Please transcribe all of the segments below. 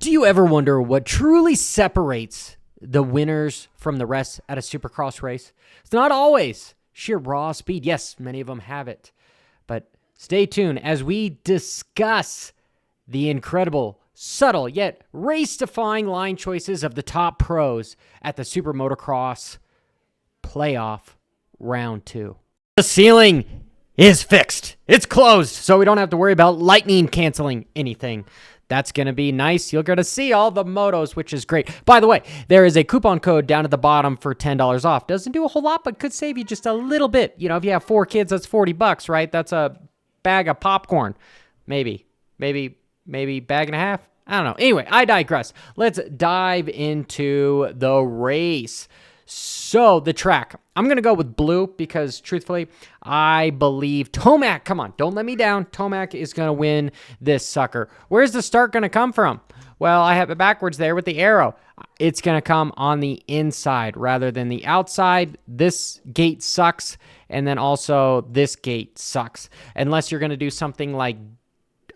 Do you ever wonder what truly separates the winners from the rest at a Supercross race? It's not always sheer raw speed. Yes, many of them have it. But stay tuned as we discuss the incredible, subtle, yet race-defying line choices of the top pros at the Super Motocross Playoff Round 2. The ceiling is fixed. It's closed, so we don't have to worry about lightning canceling anything. That's going to be nice. You're going to see all the motos, which is great. By the way, there is a coupon code down at the bottom for $10 off. Doesn't do a whole lot, but could save you just a little bit. You know, if you have 4 kids, that's $40, right? That's a bag of popcorn. Maybe bag and a half. I don't know. Anyway, I digress. Let's dive into the race. So the track, I'm going to go with blue because truthfully, I believe Tomac, come on, don't let me down. Tomac is going to win this sucker. Where's the start going to come from? Well, I have it backwards there with the arrow. It's going to come on the inside rather than the outside. This gate sucks. And then also this gate sucks. Unless you're going to do something like,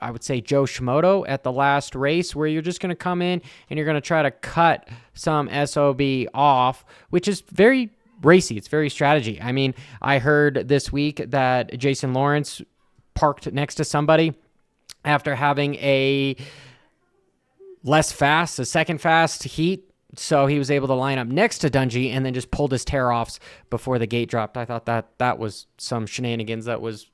I would say, Joe Schmoto at the last race, where you're just going to come in and you're going to try to cut some SOB off, which is very racy. It's very strategy. I mean, I heard this week that Jason Lawrence parked next to somebody after having a second fast heat. So he was able to line up next to Dungey and then just pulled his tear-offs before the gate dropped. I thought that was some shenanigans that was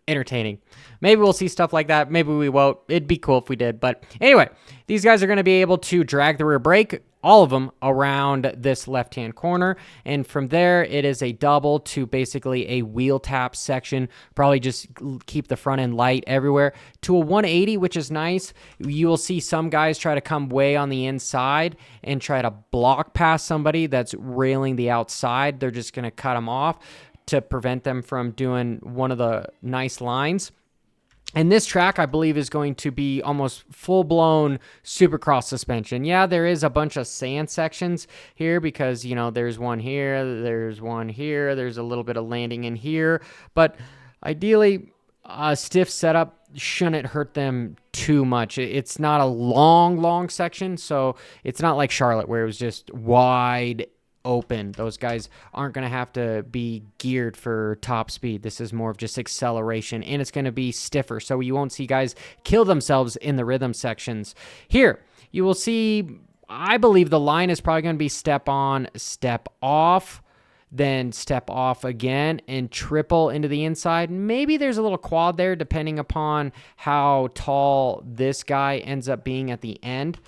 entertaining. Maybe we'll see stuff like that. Maybe we won't. It'd be cool if we did. But anyway, these guys are going to be able to drag the rear brake, all of them, around this left-hand corner. And from there, it is a double to basically a wheel tap section. Probably just keep the front end light everywhere. To a 180, which is nice. You will see some guys try to come way on the inside and try to block past somebody that's railing the outside. They're just going to cut them off to prevent them from doing one of the nice lines. And this track, I believe, is going to be almost full-blown Supercross suspension. Yeah, there is a bunch of sand sections here because, you know, there's one here, there's one here, there's a little bit of landing in here. But ideally, a stiff setup shouldn't hurt them too much. It's not a long section, so it's not like Charlotte where it was just wide open. Those guys aren't going to have to be geared for top speed. This is more of just acceleration, and it's going to be stiffer, so you won't see guys kill themselves in the rhythm sections. Here, you will see, I believe the line is probably going to be step on, step off, then step off again, and triple into the inside. Maybe there's a little quad there, depending upon how tall this guy ends up being at the end.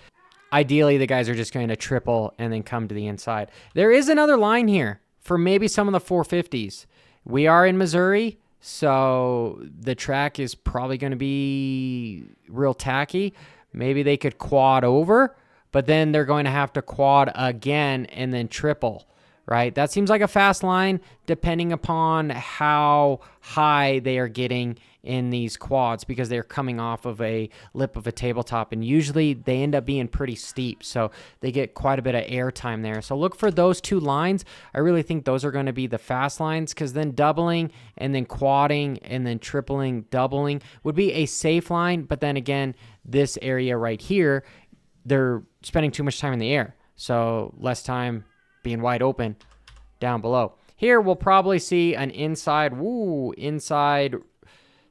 Ideally, the guys are just going to triple and then come to the inside. There is another line here for maybe some of the 450s. We are in Missouri, so the track is probably going to be real tacky. Maybe they could quad over, but then they're going to have to quad again and then triple, right? That seems like a fast line depending upon how high they are getting in these quads because they're coming off of a lip of a tabletop, and usually they end up being pretty steep, so they get quite a bit of air time there. So look for those two lines. I really think those are going to be the fast lines, because then doubling and then quadding and then tripling, doubling would be a safe line. But then again, this area right here, they're spending too much time in the air, so less time being wide open down below. Here we'll probably see an inside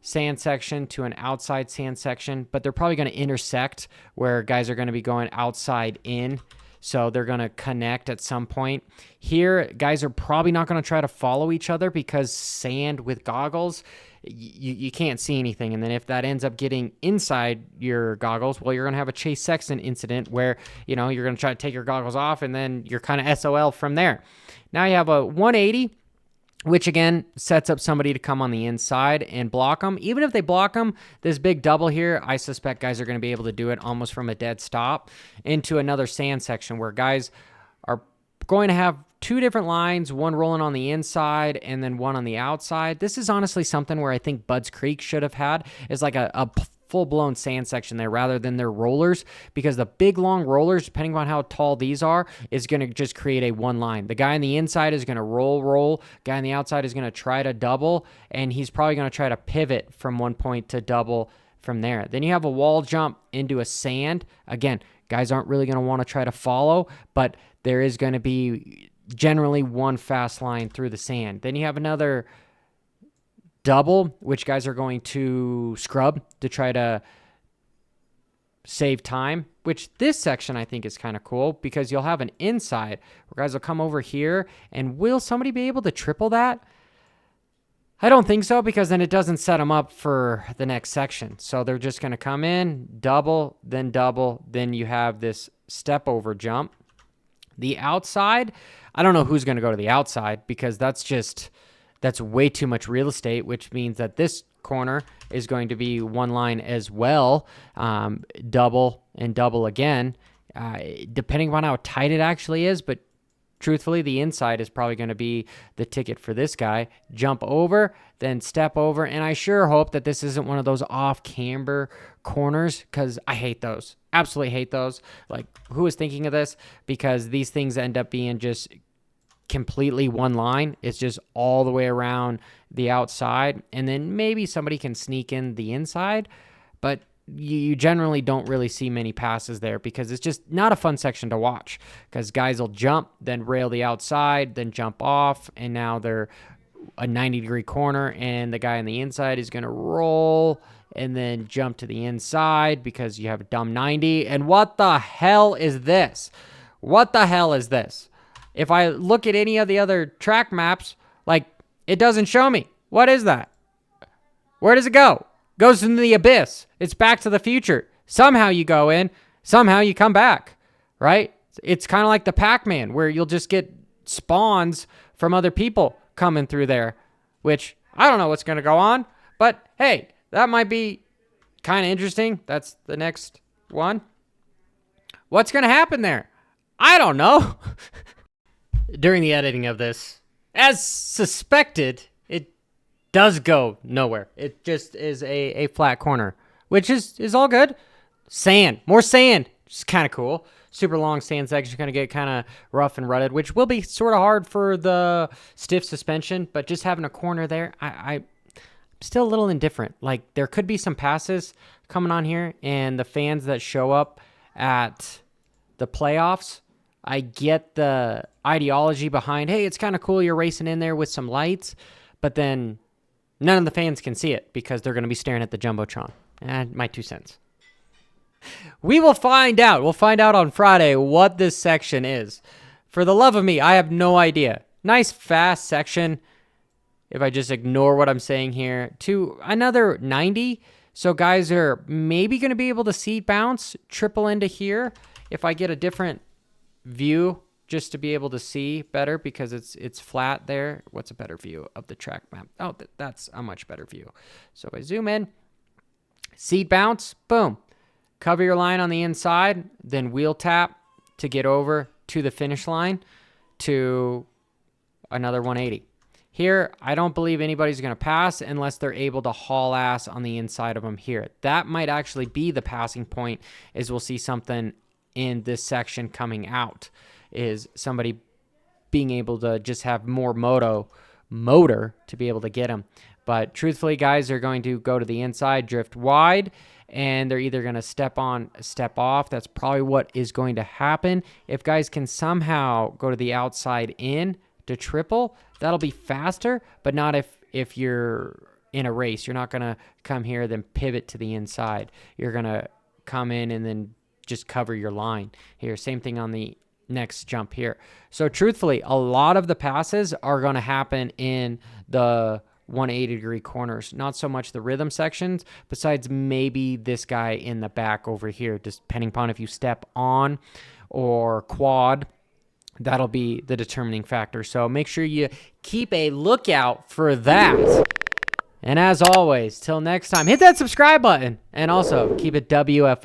sand section to an outside sand section, but they're probably going to intersect where guys are going to be going outside in, so they're going to connect at some point. Here, guys are probably not going to try to follow each other because sand with goggles, you can't see anything, and then if that ends up getting inside your goggles, well, you're going to have a Chase Sexton incident where, you know, you're going to try to take your goggles off, and then you're kind of SOL from there. Now you have a 180, which again sets up somebody to come on the inside and block them. Even if they block them, this big double here, I suspect guys are going to be able to do it almost from a dead stop into another sand section where guys are going to have two different lines, one rolling on the inside and then one on the outside. This is honestly something where I think Budds Creek should have had, is like a full-blown sand section there rather than their rollers, because the big long rollers, depending on how tall these are, is going to just create a one line. The guy on the inside is going to roll, guy on the outside is going to try to double, and he's probably going to try to pivot from one point to double from there. Then you have a wall jump into a sand. Again, Guys aren't really going to want to try to follow, but there is going to be generally one fast line through the sand. Then you have another double, which guys are going to scrub to try to save time, which this section I think is kind of cool because you'll have an inside where guys will come over here, and will somebody be able to triple that? I don't think so, because then it doesn't set them up for the next section. So they're just going to come in, double, then you have this step over jump. The outside, I don't know who's going to go to the outside, because that's way too much real estate, which means that this corner is going to be one line as well. Double and double again, depending on how tight it actually is, but truthfully, the inside is probably going to be the ticket for this guy. Jump over, then step over, and I sure hope that this isn't one of those off-camber corners, because I hate those. Absolutely hate those. Like, who is thinking of this? Because these things end up being just completely one line. It's just all the way around the outside, and then maybe somebody can sneak in the inside, but you generally don't really see many passes there, because it's just not a fun section to watch, because guys will jump, then rail the outside, then jump off, and now they're a 90-degree corner, and the guy on the inside is going to roll and then jump to the inside because you have a dumb 90. And what the hell is this? What the hell is this? If I look at any of the other track maps, like, it doesn't show me. What is that? Where does it go? Goes into the abyss. It's Back to the Future. Somehow you go in, somehow you come back, right? It's kind of like the Pac-Man, where you'll just get spawns from other people coming through there, which I don't know what's going to go on, but hey, that might be kind of interesting. That's the next one. What's going to happen there? I don't know. During the editing of this, as suspected, it does go nowhere. It just is a flat corner, which is all good. Sand, more sand, which is kind of cool. Super long sand section, going to get kind of rough and rutted, which will be sort of hard for the stiff suspension, but just having a corner there, I'm still a little indifferent. Like, there could be some passes coming on here, and the fans that show up at the playoffs, I get the ideology behind, hey, it's kind of cool you're racing in there with some lights, but then none of the fans can see it because they're going to be staring at the Jumbotron. My 2 cents. We will find out. We'll find out on Friday what this section is. For the love of me, I have no idea. Nice, fast section. If I just ignore what I'm saying here, to another 90. So guys are maybe going to be able to seat bounce, triple into here. If I get a different view, just to be able to see better, because it's flat there. What's a better view of the track map? Oh, that's a much better view. So if I zoom in, seat bounce, boom. Cover your line on the inside, then wheel tap to get over to the finish line to another 180. Here, I don't believe anybody's going to pass unless they're able to haul ass on the inside of them here. That might actually be the passing point, is we'll see something in this section coming out, is somebody being able to just have more motor to be able to get them. But truthfully, guys are going to go to the inside, drift wide, and they're either going to step on, step off. That's probably what is going to happen. If guys can somehow go to the outside in to triple, that'll be faster, but not if you're in a race. You're not going to come here, then pivot to the inside. You're going to come in and then just cover your line here. Same thing on the next jump here. So truthfully, a lot of the passes are going to happen in the 180-degree corners, not so much the rhythm sections, besides maybe this guy in the back over here, just depending upon if you step on or quad. That'll be the determining factor. So make sure you keep a lookout for that. And as always, till next time, hit that subscribe button, and also keep it WFO.